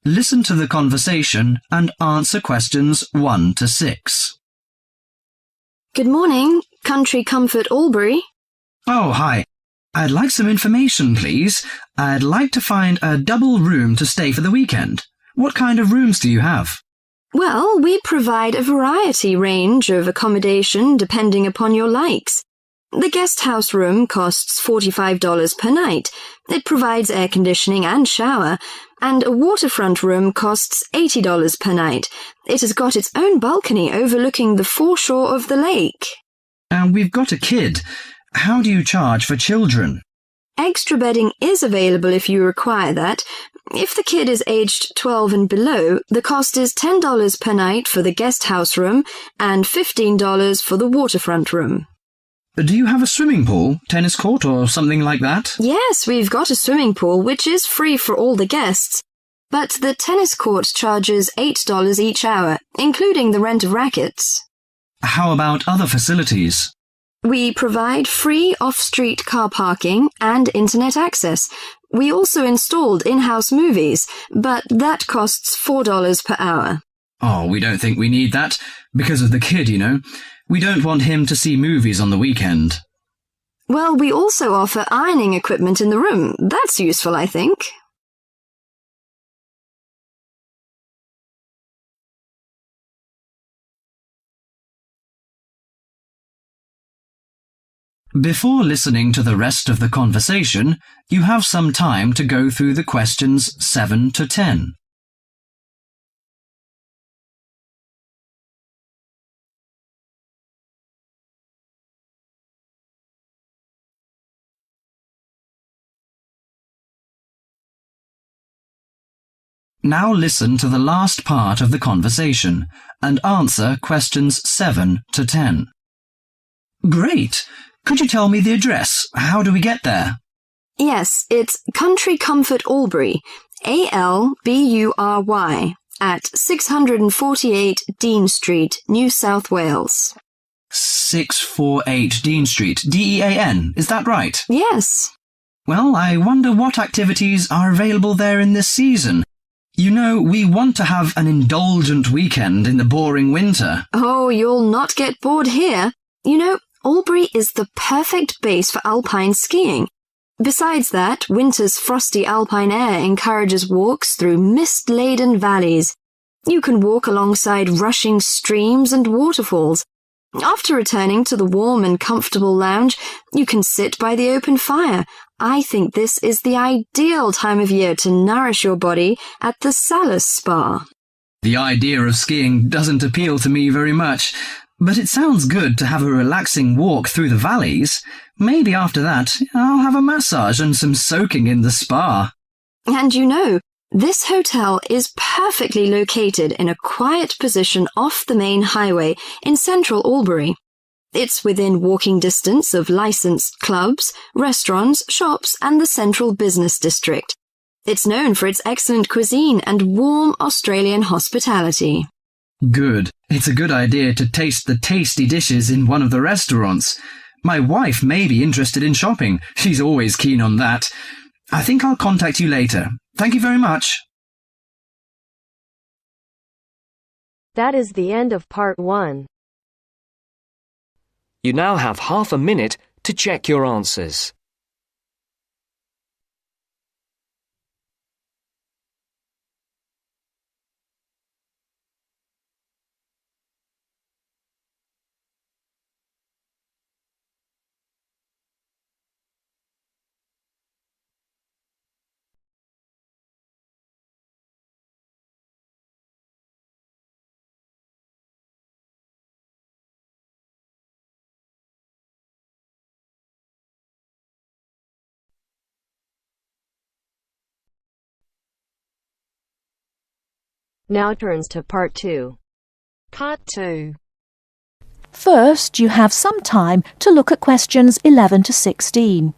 Listen to the conversation and answer questions 1 to 6. Good morning, Country Comfort Albury. Oh, hi. I'd like some information, please. I'd like to find a double room to stay for the weekend. What kind of rooms do you have? Well, we provide a variety range of accommodation depending upon your likes. The guest house room costs $45 per night. It provides air conditioning and shower, and a waterfront room costs $80 per night. It has got its own balcony overlooking the foreshore of the lake. And we've got a kid. How do you charge for children? Extra bedding is available if you require that. If the kid is aged 12 and below, the cost is $10 per night for the guest house room and $15 for the waterfront room. Do you have a swimming pool, tennis court or something like that? Yes, we've got a swimming pool which is free for all the guests. But the tennis court charges $8 each hour, including the rent of rackets. How about other facilities? We provide free off-street car parking and internet access. We also installed in-house movies, but that costs $4 per hour. Oh, we don't think we need that. Because of the kid, you know. We don't want him to see movies on the weekend. Well, we also offer ironing equipment in the room. That's useful, I think. Before listening to the rest of the conversation, you have some time to go through the questions 7 to 10. Now listen to the last part of the conversation and answer questions 7 to 10. Great! Could you tell me the address? How do we get there? Yes, it's Country Comfort Albury, Albury, at 648 Dean Street, New South Wales. 648 Dean Street, Dean, is that right? Yes. Well, I wonder what activities are available there in this season. You know, we want to have an indulgent weekend in the boring winter. Oh, you'll not get bored here. You know, Albury is the perfect base for alpine skiing. Besides that, winter's frosty alpine air encourages walks through mist-laden valleys. You can walk alongside rushing streams and waterfalls. After returning to the warm and comfortable lounge, you can sit by the open fire. I think this is the ideal time of year to nourish your body at the Salus Spa. The idea of skiing doesn't appeal to me very much, but it sounds good to have a relaxing walk through the valleys. Maybe after that, I'll have a massage and some soaking in the spa. And you know, this hotel is perfectly located in a quiet position off the main highway in central Albury. It's within walking distance of licensed clubs, restaurants, shops, and the central business district. It's known for its excellent cuisine and warm Australian hospitality. Good. It's a good idea to taste the tasty dishes in one of the restaurants. My wife may be interested in shopping. She's always keen on that. I think I'll contact you later. Thank you very much. That is the end of part 1. You now have half a minute to check your answers. Now turns to part 2. Part 2. First, you have some time to look at questions 11 to 16.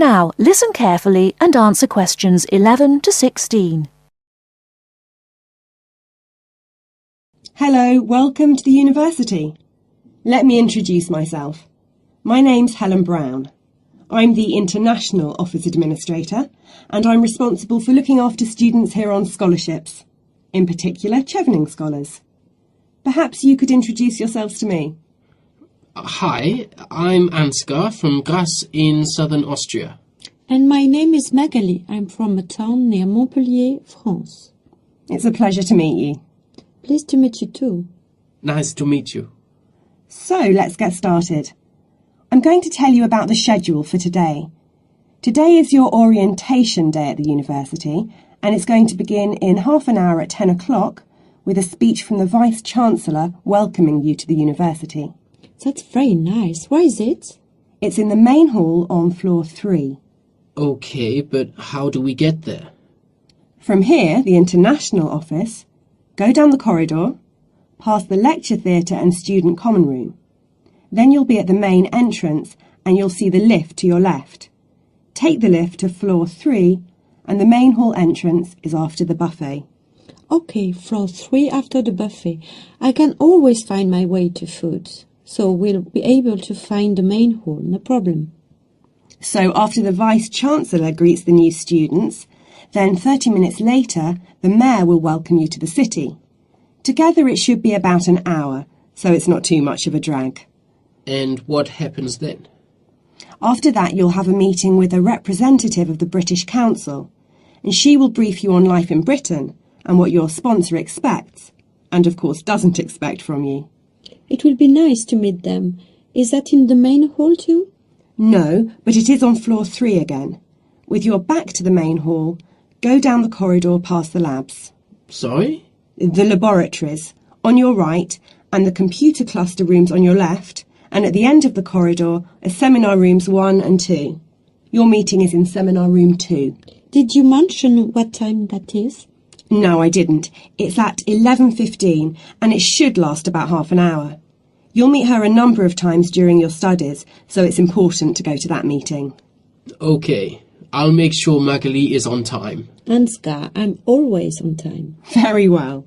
Now, listen carefully and answer questions 11 to 16. Hello, welcome to the university. Let me introduce myself. My name's Helen Brown. I'm the International Office Administrator, and I'm responsible for looking after students here on scholarships, in particular Chevening scholars. Perhaps you could introduce yourselves to me. Hi, I'm Ansgar from Grasse in southern Austria. And my name is Magali. I'm from a town near Montpellier, France. It's a pleasure to meet you. Pleased to meet you too. Nice to meet you. So, let's get started. I'm going to tell you about the schedule for today. Today is your orientation day at the university, and it's going to begin in half an hour at 10 o'clock with a speech from the Vice-Chancellor welcoming you to the university. That's very nice. Where is it? It's in the main hall on floor 3. Okay, but how do we get there? From here, the International Office, go down the corridor, past the lecture theatre and student common room. Then you'll be at the main entrance and you'll see the lift to your left. Take the lift to floor 3 and the main hall entrance is after the buffet. Okay, floor 3 after the buffet. I can always find my way to food, so we'll be able to find the main hall, no problem. So after the Vice-Chancellor greets the new students, then 30 minutes later the Mayor will welcome you to the city. Together it should be about an hour, so it's not too much of a drag. And what happens then? After that you'll have a meeting with a representative of the British Council, and she will brief you on life in Britain and what your sponsor expects, and of course doesn't expect from you. It will be nice to meet them. Is that in the main hall too? No, but it is on floor 3 again. With your back to the main hall, go down the corridor past the labs. Sorry? The laboratories, on your right, and the computer cluster rooms on your left, and at the end of the corridor are seminar rooms 1 and 2. Your meeting is in seminar room 2. Did you mention what time that is? No, I didn't. It's at 11:15 and it should last about half an hour. You'll meet her a number of times during your studies, so it's important to go to that meeting. Okay, I'll make sure Magali is on time. Ansgar, I'm always on time. Very well.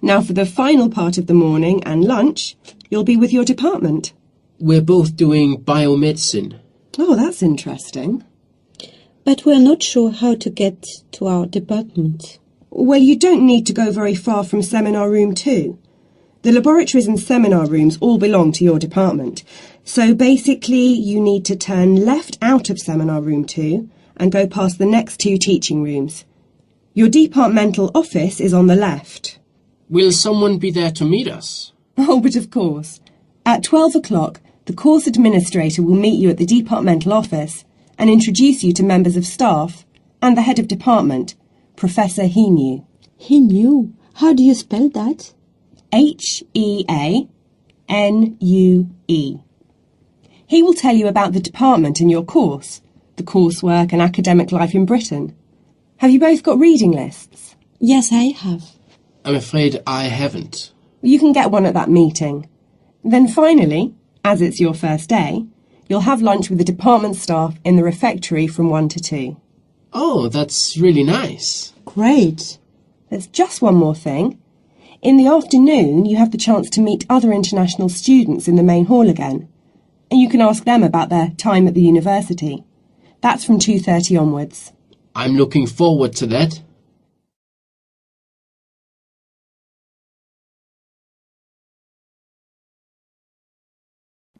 Now for the final part of the morning and lunch, you'll be with your department. We're both doing biomedicine. Oh, that's interesting. But we're not sure how to get to our department. Well, you don't need to go very far from seminar room 2. The laboratories and seminar rooms all belong to your department. So basically, you need to turn left out of seminar room 2 and go past the next 2 teaching rooms. Your departmental office is on the left. Will someone be there to meet us? Oh, but of course. At 12 o'clock, the course administrator will meet you at the departmental office and introduce you to members of staff and the head of department, Professor Heanue. Heanue? How do you spell that? Heanue. He will tell you about the department and your course, the coursework and academic life in Britain. Have you both got reading lists? Yes, I have. I'm afraid I haven't. You can get one at that meeting. Then finally, as it's your first day, you'll have lunch with the department staff in the refectory from 1 to 2. Oh, that's really nice. Great. There's just one more thing. In the afternoon, you have the chance to meet other international students in the main hall again. And you can ask them about their time at the university. That's from 2:30 onwards. I'm looking forward to that.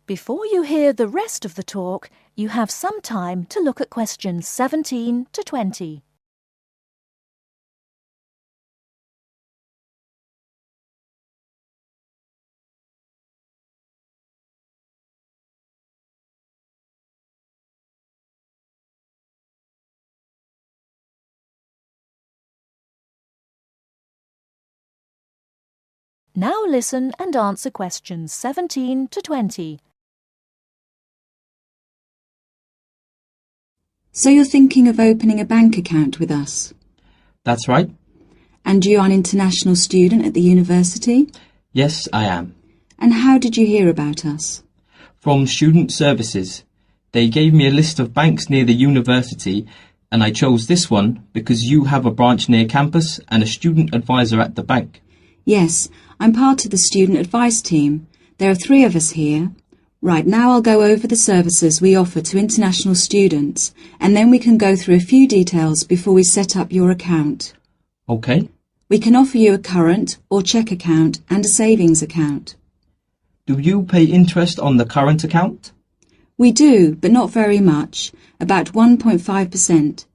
Before you hear the rest of the talk, you have some time to look at questions 17 to 20. Now listen and answer questions 17 to 20. So you're thinking of opening a bank account with us? That's right. And you're an international student at the university? Yes, I am. And how did you hear about us? From Student Services. They gave me a list of banks near the university, and I chose this one because you have a branch near campus and a student advisor at the bank. Yes, I'm part of the student advice team. There are 3 of us here. Right, now I'll go over the services we offer to international students, and then we can go through a few details before we set up your account. Okay. We can offer you a current or cheque account and a savings account. Do you pay interest on the current account? We do, but not very much, about 1.5%.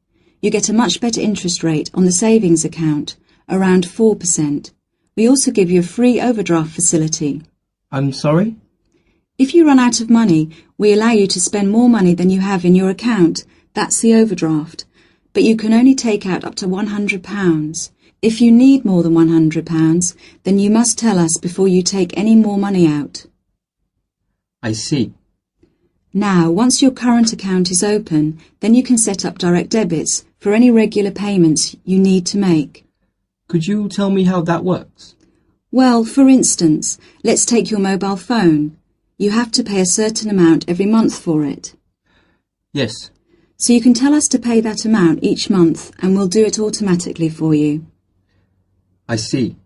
You get a much better interest rate on the savings account, around 4%. We also give you a free overdraft facility. I'm sorry? If you run out of money, we allow you to spend more money than you have in your account. That's the overdraft. But you can only take out up to £100. If you need more than £100, then you must tell us before you take any more money out. I see. Now, once your current account is open, then you can set up direct debits for any regular payments you need to make. Could you tell me how that works? Well, for instance, let's take your mobile phone. You have to pay a certain amount every month for it. Yes. So you can tell us to pay that amount each month and we'll do it automatically for you. I see.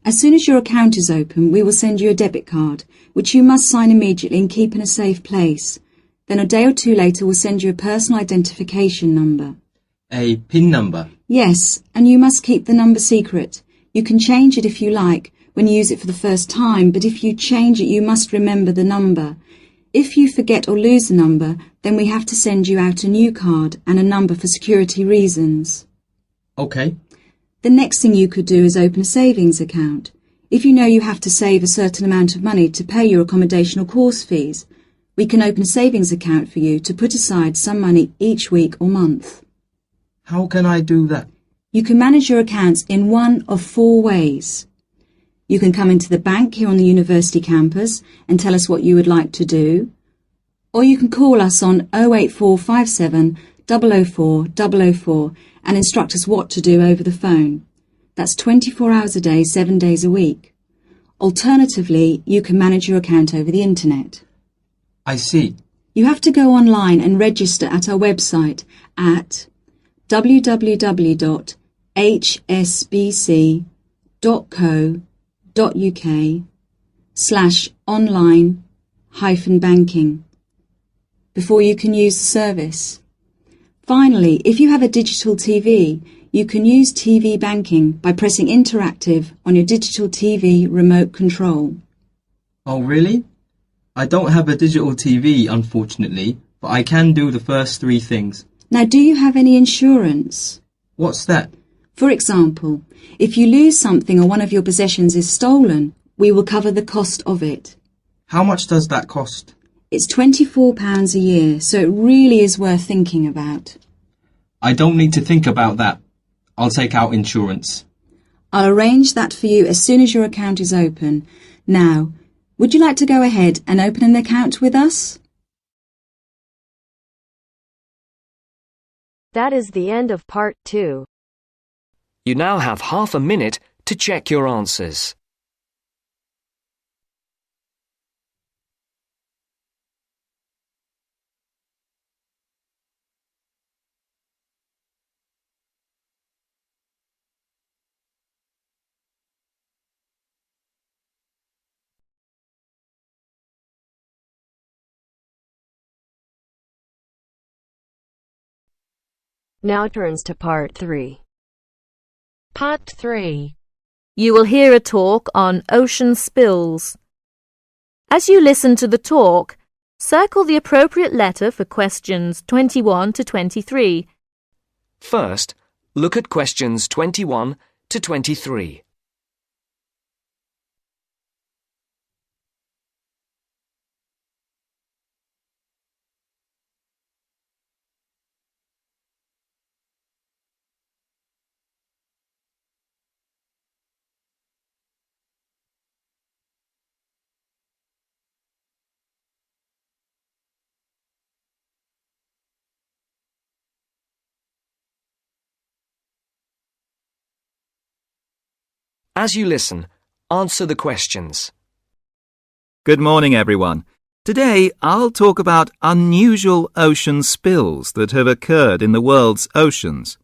As soon as your account is open, we will send you a debit card, which you must sign immediately and keep in a safe place. Then a day or 2 later, we'll send you a personal identification number. A PIN number? Yes, and you must keep the number secret. You can change it if you like when you use it for the first time, but if you change it, you must remember the number. If you forget or lose the number, then we have to send you out a new card and a number for security reasons. Okay. The next thing you could do is open a savings account. If you know you have to save a certain amount of money to pay your accommodation or course fees, we can open a savings account for you to put aside some money each week or month. How can I do that? You can manage your accounts in one of 4 ways. You can come into the bank here on the university campus and tell us what you would like to do, or you can call us on 08457 004 004 and instruct us what to do over the phone. That's 24 hours a day, 7 days a week. Alternatively, you can manage your account over the internet. I see. You have to go online and register at our website at www.hsbc.co.uk/online-banking before you can use the service. Finally, if you have a digital TV, you can use TV banking by pressing interactive on your digital TV remote control. Oh, really? I don't have a digital TV, unfortunately, but I can do the first 3 things. Now, do you have any insurance? What's that? For example, if you lose something or one of your possessions is stolen, we will cover the cost of it. How much does that cost? It's £24 a year, so it really is worth thinking about. I don't need to think about that. I'll take out insurance. I'll arrange that for you as soon as your account is open. Now, would you like to go ahead and open an account with us? That is the end of part 2. You now have half a minute to check your answers. Now turns to part 3. Part 3. You will hear a talk on ocean spills. As you listen to the talk, circle the appropriate letter for questions 21 to 23. First, look at questions 21 to 23. As you listen, answer the questions. Good morning, everyone. Today, I'll talk about unusual ocean spills that have occurred in the world's oceans.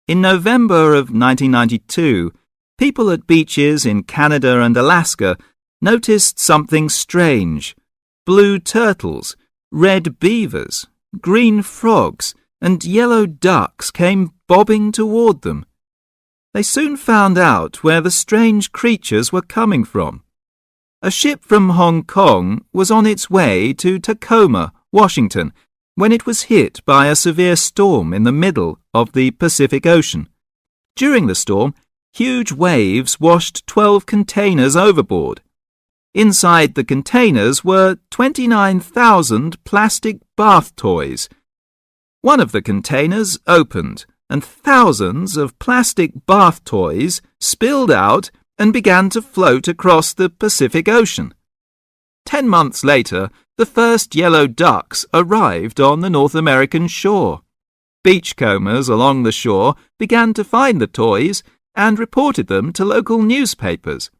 In November of 1992, people at beaches in Canada and Alaska noticed something strange. Blue turtles, red beavers, green frogs, and yellow ducks came bobbing toward them. They soon found out where the strange creatures were coming from. A ship from Hong Kong was on its way to Tacoma, Washington, when it was hit by a severe storm in the middle of the Pacific Ocean. During the storm, huge waves washed 12 containers overboard. Inside the containers were 29,000 plastic bath toys. One of the containers opened, and thousands of plastic bath toys spilled out and began to float across the Pacific Ocean. 10 months later, the first yellow ducks arrived on the North American shore. Beachcombers along the shore began to find the toys and reported them to local newspapers.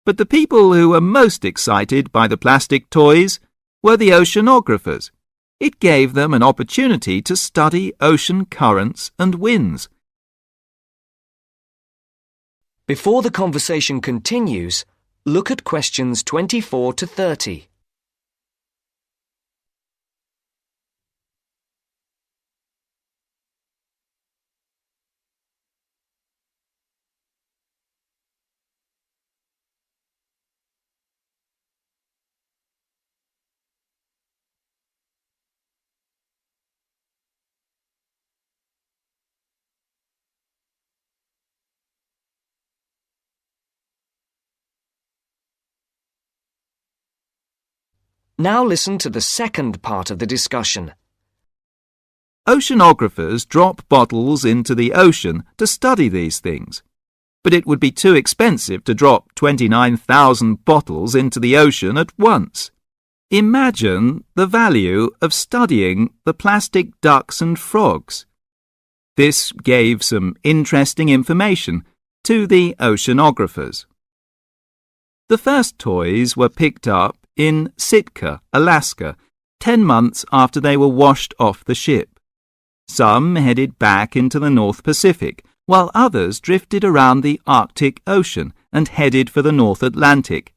But the people who were most excited by the plastic toys were the oceanographers. It gave them an opportunity to study ocean currents and winds. Before the conversation continues, look at questions 24 to 30. Now listen to the second part of the discussion. Oceanographers drop bottles into the ocean to study these things. But it would be too expensive to drop 29,000 bottles into the ocean at once. Imagine the value of studying the plastic ducks and frogs. This gave some interesting information to the oceanographers. The first toys were picked up in Sitka, Alaska, 10 months after they were washed off the ship. Some headed back into the North Pacific, while others drifted around the Arctic Ocean and headed for the North Atlantic.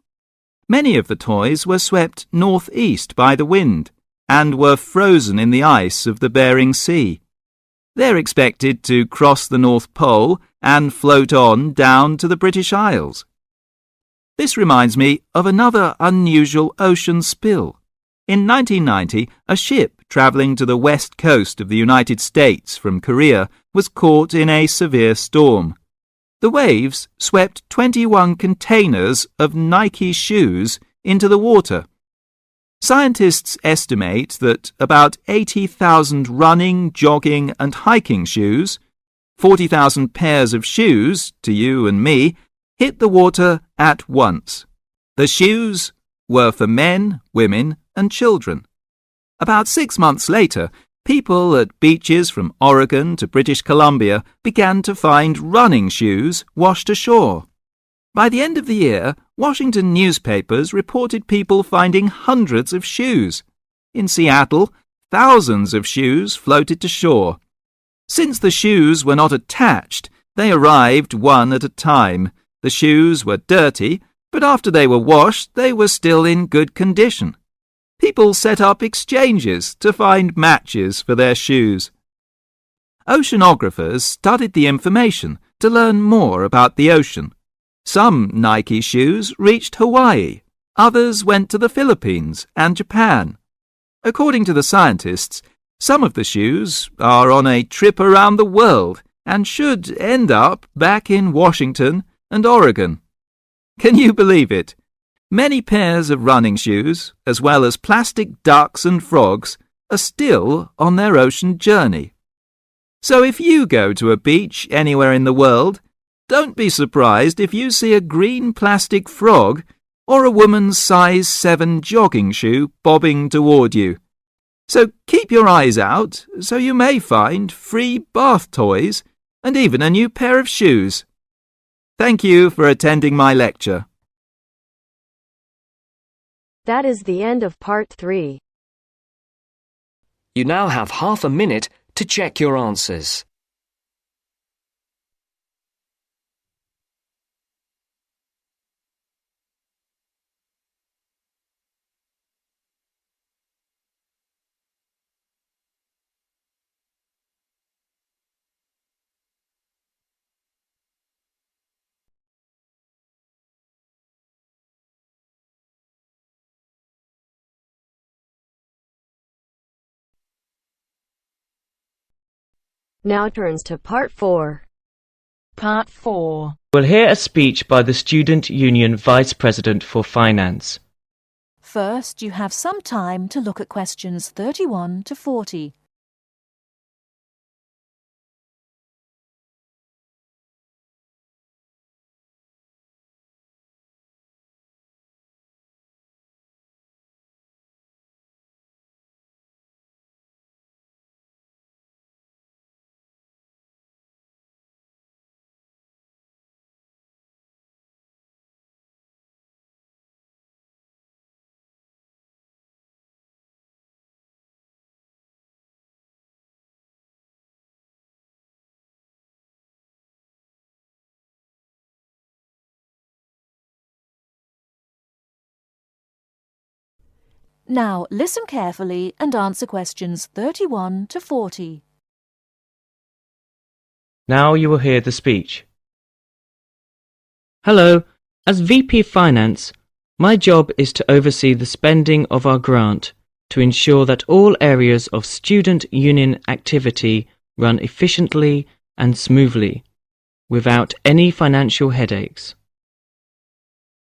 Many of the toys were swept northeast by the wind and were frozen in the ice of the Bering Sea. They're expected to cross the North Pole and float on down to the British Isles. This reminds me of another unusual ocean spill. In 1990, a ship travelling to the west coast of the United States from Korea was caught in a severe storm. The waves swept 21 containers of Nike shoes into the water. Scientists estimate that about 80,000 running, jogging and hiking shoes, 40,000 pairs of shoes, to you and me, hit the water at once. The shoes were for men, women and children. About 6 months later, people at beaches from Oregon to British Columbia began to find running shoes washed ashore. By the end of the year, Washington newspapers reported people finding hundreds of shoes. In Seattle, thousands of shoes floated to shore. Since the shoes were not attached, they arrived one at a time. The shoes were dirty, but after they were washed, they were still in good condition. People set up exchanges to find matches for their shoes. Oceanographers studied the information to learn more about the ocean. Some Nike shoes reached Hawaii. Others went to the Philippines and Japan. According to the scientists, some of the shoes are on a trip around the world and should end up back in Washington and Oregon. Can you believe it? Many pairs of running shoes, as well as plastic ducks and frogs, are still on their ocean journey. So if you go to a beach anywhere in the world, don't be surprised if you see a green plastic frog or a woman's size 7 jogging shoe bobbing toward you. So keep your eyes out so you may find free bath toys and even a new pair of shoes. Thank you for attending my lecture. That is the end of part 3. You now have half a minute to check your answers. Now turns to part 4. Part 4. We'll hear a speech by the Student Union Vice President for Finance. First, you have some time to look at questions 31 to 40. Now listen carefully and answer questions 31 to 40. Now you will hear the speech. Hello, as VP Finance, my job is to oversee the spending of our grant to ensure that all areas of student union activity run efficiently and smoothly, without any financial headaches.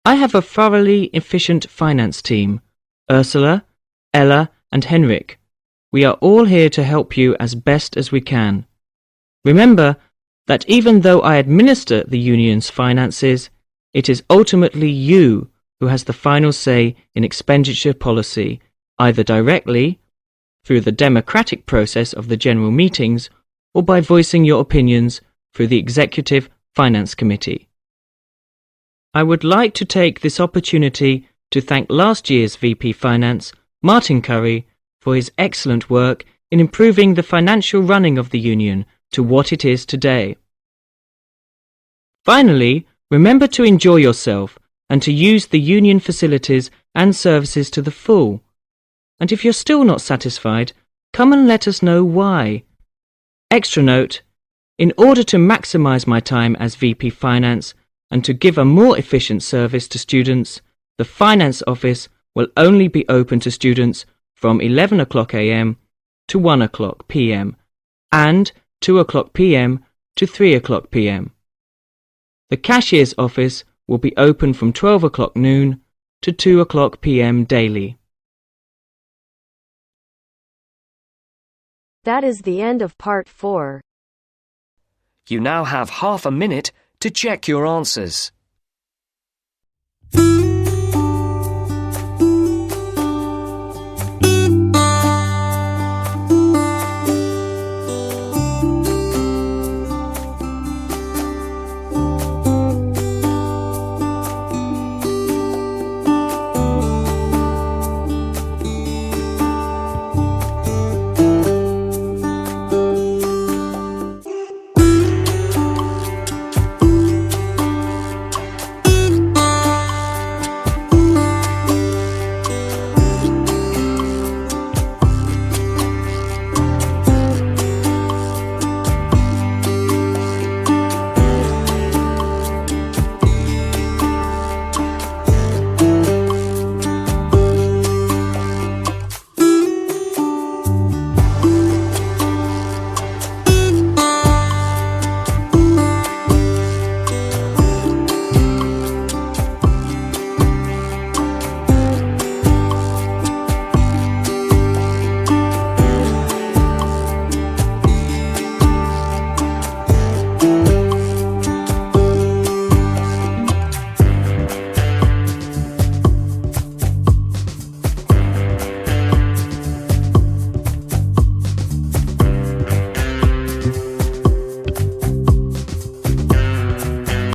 I have a thoroughly efficient finance team, Ursula, Ella and Henrik. We are all here to help you as best as we can. Remember that even though I administer the union's finances, it is ultimately you who has the final say in expenditure policy, either directly, through the democratic process of the general meetings, or by voicing your opinions through the Executive Finance Committee. I would like to take this opportunity to thank last year's VP Finance, Martin Curry, for his excellent work in improving the financial running of the union to what it is today. Finally, remember to enjoy yourself and to use the union facilities and services to the full. And if you're still not satisfied, come and let us know why. Extra note, in order to maximise my time as VP Finance and to give a more efficient service to students, the Finance Office will only be open to students from 11 o'clock a.m. to 1 o'clock p.m. and 2 o'clock p.m. to 3 o'clock p.m. The Cashier's Office will be open from 12 o'clock noon to 2 o'clock p.m. daily. That is the end of part 4. You now have half a minute to check your answers.